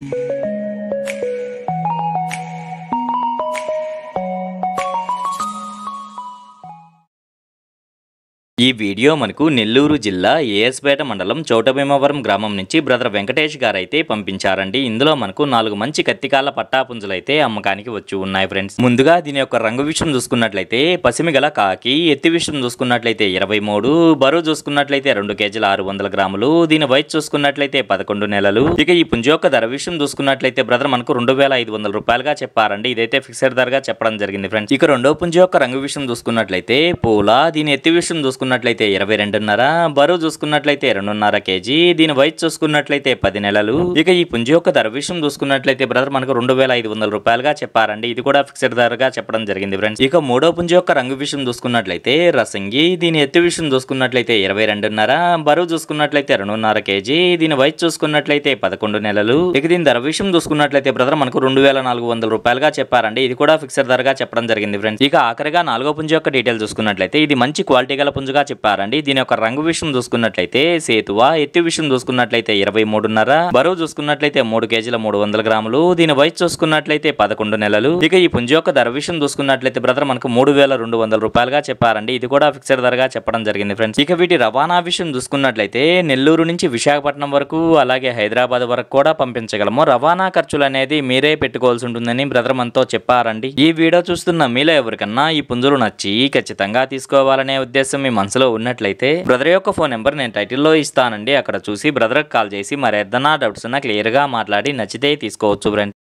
ఈ వీడియో మనకు నెల్లూరు జిల్లా ఏఎస్పేట మండలం చౌటభీమవరం గ్రామం నుంచి బ్రదర్ వెంకటేష్ గారు అయితే పంపించారండి. ఇందులో మనకు 4 మంచి కత్తికాల పట్టాపుంజలు అయితే అమ్మకానికి వచ్చి ఉన్నాయి ఫ్రెండ్స్. ముందుగా దీని యొక్క రంగు విషయం చూసుకున్నట్లయితే పసిమి గల కాకి, ఎత్తి విషయం చూసుకున్నట్లయితే 23, బరువు చూసుకున్నట్లయితే 2 కేజీల 600 గ్రాములు, దీని వయసు చూసుకున్నట్లయితే 11 నెలలు. ఇక ఈ పుంజ యొక్క ధర విషయం చూసుకున్నట్లయితే బ్రదర్ మనకు 2500 రూపాయలుగా చెప్పారండి. ఇదైతే ఫిక్స్డ్ ధరగా చెప్పడం జరిగింది ఫ్రెండ్స్. ఇక రెండో పుంజ యొక్క రంగు విషయం చూసుకున్నట్లయితే పూల, దీని ఎత్తి విషయం చూసుకున్నట్లయితే 22.5, బరువు చూసుకున్నట్లయితే 2.5 కేజీ, దీని వయసు చూసుకున్నట్లయితే 10 నెలలు. ఇక ఈ పుంజ యొక్క ధర విషయం చూసుకున్నట్లయితే బ్రదర్ మనకు 2500 రూపాయలుగా చెప్పారండి. ఇది కూడా ఫిక్స్డ్ ధరగా చెప్పడం జరిగింది ఫ్రెండ్స్. ఇక మూడో పుంజ యొక్క రంగు విషయం చూసుకున్నట్లయితే రసంగి, దీని ఎత్తు విషయం చూసుకున్నట్లయితే 22.5, బరువు చూసుకున్నట్లయితే 2.5 కేజీ, దీని వయసు చూసుకున్నట్లయితే 11 నెలలు. ఇక దీని ధర విషయం చూసుకున్నట్లయితే బ్రదర్ మనకు 2400 రూపాయలుగా చెప్పారండి. ఇది కూడా ఫిక్స్డ్ ధరగా చెప్పడం జరిగింది ఫ్రెండ్స్. ఇక ఆఖరిగా నాలుగో పుంజ యొక్క డీటెయిల్ చూసుకున్నట్లయితే ఇది మంచి క్వాలిటీ గల పుంజుగా చెప్పారండి. దీని యొక్క రంగు విషయం చూసుకున్నట్లయితే సేతువ, ఎత్తు విషయం చూసుకున్నట్లయితే 23.5, బరువు చూసుకున్నట్లయితే 3 కేజీల 300 గ్రాములు, దీని వయసు చూసుకున్నట్లయితే 11 నెలలు. ఇక ఈ పుంజ యొక్క ధర విషయం చూసుకున్నట్లయితే బ్రదర్ మనకు 3200 రూపాయలుగా చెప్పారండి. ఇది కూడా ఫిక్స్డ్ ధరగా చెప్పడం జరిగింది ఫ్రెండ్స్. ఇక వీటి రవాణా విషయం చూసుకున్నట్లయితే నెల్లూరు నుంచి విశాఖపట్నం వరకు అలాగే హైదరాబాద్ వరకు కూడా పంపించగలము. రవాణా ఖర్చులు అనేది మీరే పెట్టుకోవాల్సి ఉంటుందని బ్రదర్ మనతో చెప్పారండి. ఈ వీడియో చూస్తున్న మీలో ఎవరికన్నా ఈ పుంజులు నచ్చి ఖచ్చితంగా తీసుకోవాలనే ఉద్దేశం మీ మనసులో ఉన్నట్లయితే బ్రదర్ యొక్క ఫోన్ నెంబర్ నేను టైటిల్లో ఇస్తానండి. అక్కడ చూసి బ్రదర్కి కాల్ చేసి మరి ఏదైనా డౌట్స్ ఉన్నా క్లియర్గా మాట్లాడి నచ్చితే తీసుకోవచ్చు ఫ్రెండ్స్.